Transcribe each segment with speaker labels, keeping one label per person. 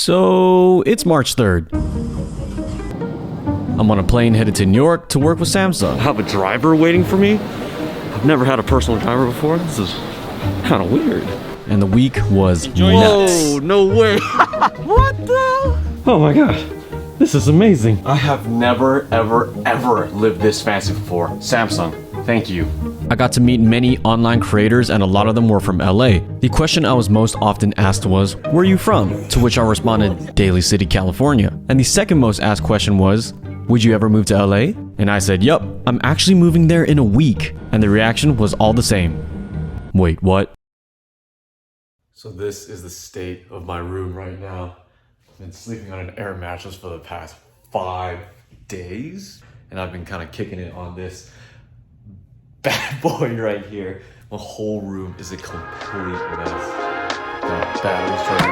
Speaker 1: So it's March 3rd. I'm on a plane headed to New York to work with Samsung.
Speaker 2: I have a driver waiting for me. I've never had a personal driver before. This is kind of weird.
Speaker 1: And the week was nuts.
Speaker 2: Whoa, no way. What the? Oh my god. This is amazing. I have never, ever lived this fancy before. Samsung, thank you.
Speaker 1: I got to meet many online creators and a lot of them were from LA. The question I was most often asked was, where are you from? To which I responded, Daly City, California. And the second most asked question was, would you ever move to LA? And I said, yup, I'm actually moving there in a week. And the reaction was all the same. Wait, what?
Speaker 2: So this is the state of my room right now. I've been sleeping on an air mattress for the past 5 days. And I've been kind of kicking it on this bad boy right here. My whole room is a complete mess. Got batteries charging.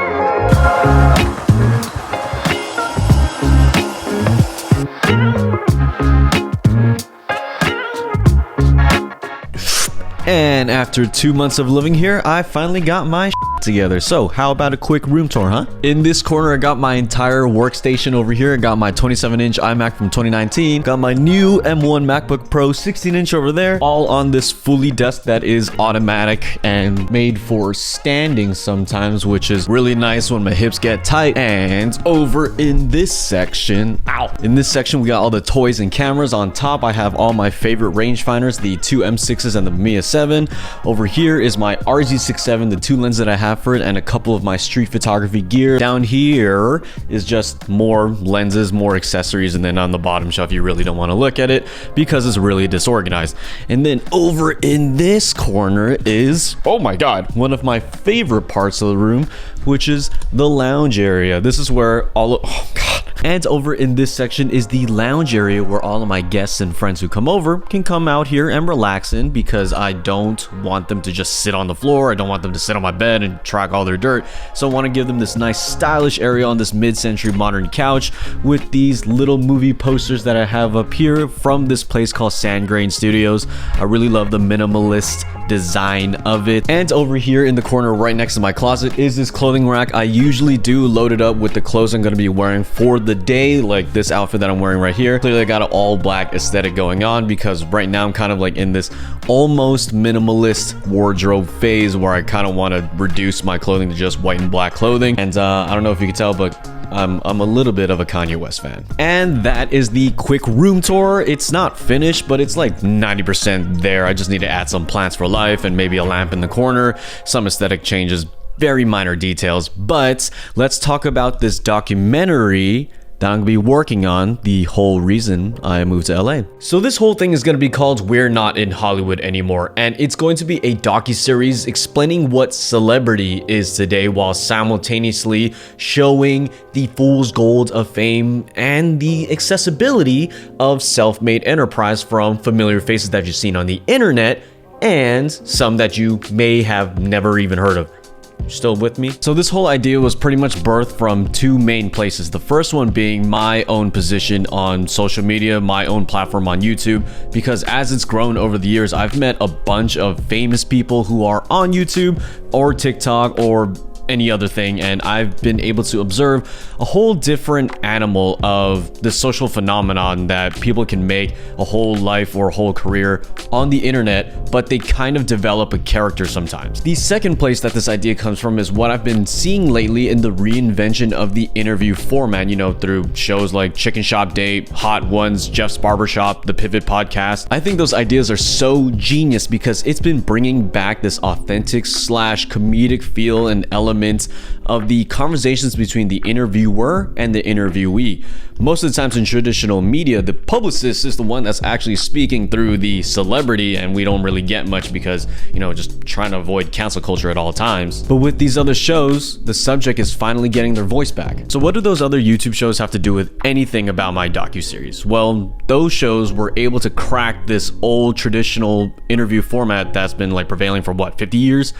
Speaker 1: And after 2 months of living here, I finally got my together. So how about a quick room tour, huh? In this corner, I got my entire workstation over here. I got my 27-inch iMac from 2019. Got my new M1 MacBook Pro 16-inch over there. All on this fully desk that is automatic and made for standing sometimes, which is really nice when my hips get tight. And over in this section, in this section, we got all the toys and cameras. On top, I have all my favorite rangefinders, the two M6s and the Mamiya 7. Over here is my RZ67, the 2 lenses that I have for it, and a couple of my street photography gear. Down here is just more lenses, more accessories, and then on the bottom shelf, you really don't want to look at it because it's really disorganized. And then over in this corner is, oh my god, one of my favorite parts of the room, which is the lounge area. This is where all of, oh god. And over in this section is the lounge area where all of my guests and friends who come over can come out here and relax in, because I don't want them to just sit on the floor. I don't want them to sit on my bed and track all their dirt. So I want to give them this nice stylish area on this mid-century modern couch with these little movie posters that I have up here from this place called Sandgrain Studios. I really love the minimalist design of it. And over here in the corner right next to my closet is this clothing rack. I usually do load it up with the clothes I'm going to be wearing for the day, like this outfit that I'm wearing right here. Clearly I got an all black aesthetic going on because right now I'm kind of like in this almost minimalist wardrobe phase where I kind of want to reduce my clothing to just white and black clothing. And I don't know if you can tell, but I'm a little bit of a Kanye West fan. And that is the quick room tour. It's not finished, but it's like 90% there. I just need to add some plants for life and maybe a lamp in the corner, some aesthetic changes, very minor details. But let's talk about this documentary that I'm gonna be working on, the whole reason I moved to LA. So this whole thing is gonna be called We're Not in Hollywood Anymore, and it's going to be a docuseries explaining what celebrity is today while simultaneously showing the fool's gold of fame and the accessibility of self-made enterprise from familiar faces that you've seen on the internet and some that you may have never even heard of. Still with me? So this whole idea was pretty much birthed from 2 main places. The first one being my own position on social media, my own platform on YouTube, because as it's grown over the years, I've met a bunch of famous people who are on YouTube or TikTok or any other thing, and I've been able to observe a whole different animal of the social phenomenon that people can make a whole life or a whole career on the internet, but they kind of develop a character sometimes. The second place that this idea comes from is what I've been seeing lately in the reinvention of the interview format, you know, through shows like Chicken Shop Date, Hot Ones, Jeff's Barbershop, the Pivot Podcast. I think those ideas are so genius because it's been bringing back this authentic / comedic feel and element of the conversations between the interviewer and the interviewee. Most of the times in traditional media, the publicist is the one that's actually speaking through the celebrity, and we don't really get much because, you know, just trying to avoid cancel culture at all times. But with these other shows, the subject is finally getting their voice back. So what do those other YouTube shows have to do with anything about my docuseries? Well, those shows were able to crack this old traditional interview format that's been like prevailing for what, 50 years?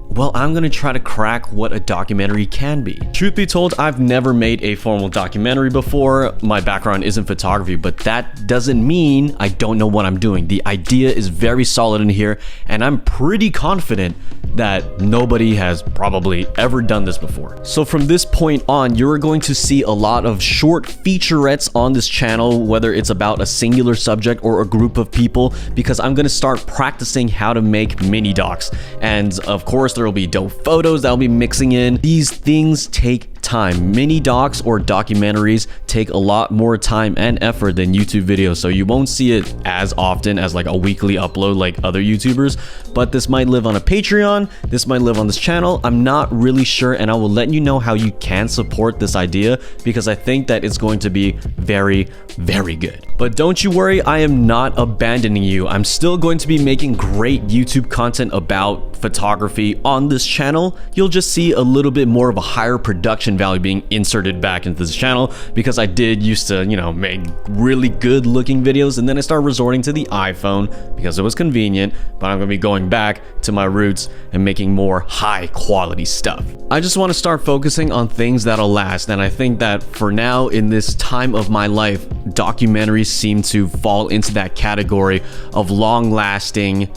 Speaker 1: well, I'm gonna try to crack what a documentary can be. Truth be told, I've never made a formal documentary before. My background isn't photography, but that doesn't mean I don't know what I'm doing. The idea is very solid in here, and I'm pretty confident that nobody has probably ever done this before. So from this point on, you're going to see a lot of short featurettes on this channel, whether it's about a singular subject or a group of people, because I'm gonna start practicing how to make mini docs. And of course, there will be dope photos that I'll be mixing in. These things take time. Mini docs or documentaries take a lot more time and effort than YouTube videos, so you won't see it as often as like a weekly upload like other YouTubers, but this might live on a Patreon, this might live on this channel. I'm not really sure, and I will let you know how you can support this idea, because I think that it's going to be very, very good. But don't you worry, I am not abandoning you. I'm still going to be making great YouTube content about photography on this channel. You'll just see a little bit more of a higher production value being inserted back into this channel, because I did used to, you know, make really good looking videos, and then I started resorting to the iPhone because it was convenient. But I'm gonna be going back to my roots and making more high quality stuff. I just want to start focusing on things that'll last, and I think that for now, in this time of my life, documentaries seem to fall into that category of long-lasting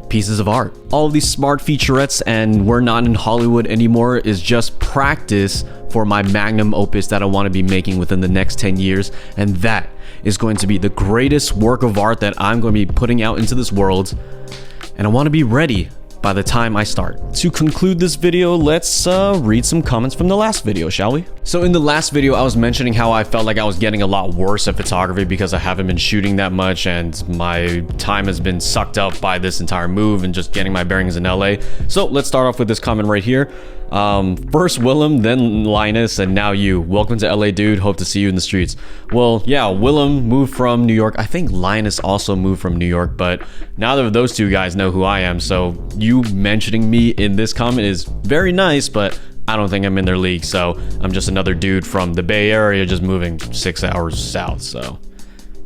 Speaker 1: pieces of art. All of these smart featurettes and We're Not in Hollywood Anymore is just practice for my magnum opus that I want to be making within the next 10 years, and that is going to be the greatest work of art that I'm going to be putting out into this world, and I want to be ready by the time I start. To conclude this video, let's read some comments from the last video, shall we? So in the last video, I was mentioning how I felt like I was getting a lot worse at photography because I haven't been shooting that much, and my time has been sucked up by this entire move and just getting my bearings in LA. So let's start off with this comment right here. First Willem, then Linus, and now you. Welcome to LA, dude. Hope to see you in the streets. Well, yeah, Willem moved from New York. I think Linus also moved from New York, but neither of those two guys know who I am, so you mentioning me in this comment is very nice, but I don't think I'm in their league. So I'm just another dude from the Bay Area just moving 6 hours south, so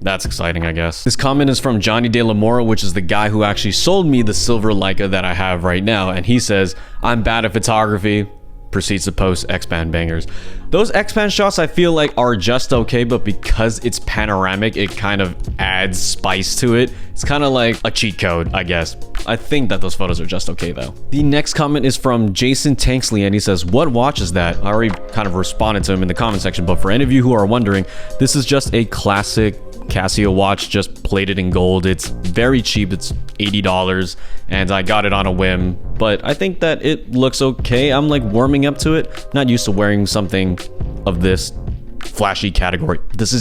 Speaker 1: that's exciting, I guess. This comment is from Johnny De La Mora, which is the guy who actually sold me the silver Leica that I have right now, and he says, I'm bad at photography, proceeds to post X-Band bangers. Those X-Band shots I feel like are just okay, but because it's panoramic, it kind of adds spice to it. It's kind of like a cheat code, I guess. I think that those photos are just okay though. The next comment is from Jason Tanksley, and he says, what watch is that? I already kind of responded to him in the comment section, but for any of you who are wondering, this is just a classic Casio watch, just plated in gold. It's very cheap. It's $80, and I got it on a whim, but I think that it looks okay. I'm like warming up to it. Not used to wearing something of this flashy category. If this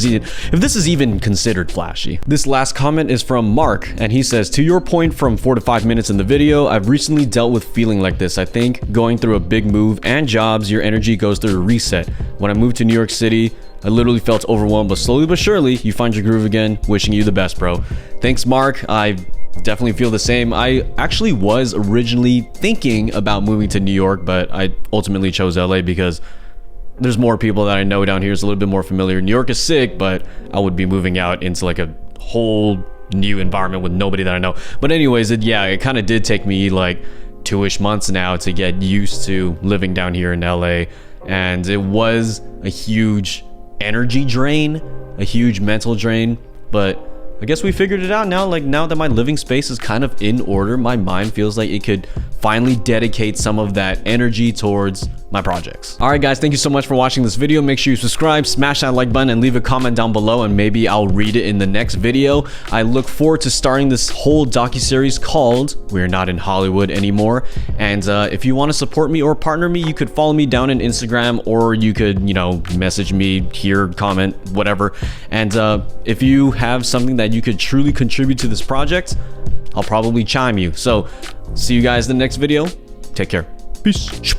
Speaker 1: is even considered flashy. This last comment is from Mark, and he says, to your point from 4 to 5 minutes in the video, I've recently dealt with feeling like this. I think going through a big move and jobs, your energy goes through a reset. When I moved to New York City, I literally felt overwhelmed, but slowly but surely you find your groove again. Wishing you the best, bro. Thanks, Mark. I definitely feel the same. I actually was originally thinking about moving to New York, but I ultimately chose LA because there's more people that I know down here. It's a little bit more familiar. New York is sick, but I would be moving out into like a whole new environment with nobody that I know. But anyways, it kind of did take me like 2-ish months now to get used to living down here in LA, and it was a huge energy drain, a huge mental drain, but I guess we figured it out now. Like, now that my living space is kind of in order, my mind feels like it could finally dedicate some of that energy towards my projects. All right, guys, thank you so much for watching this video. Make sure you subscribe, smash that like button, and leave a comment down below, and maybe I'll read it in the next video. I look forward to starting this whole docuseries called We're Not in Hollywood Anymore. And if you want to support me or partner me, you could follow me down on Instagram, or you could, you know, message me here, comment, whatever. And if you have something that you could truly contribute to this project, I'll probably chime you. So see you guys in the next video. Take care. Peace.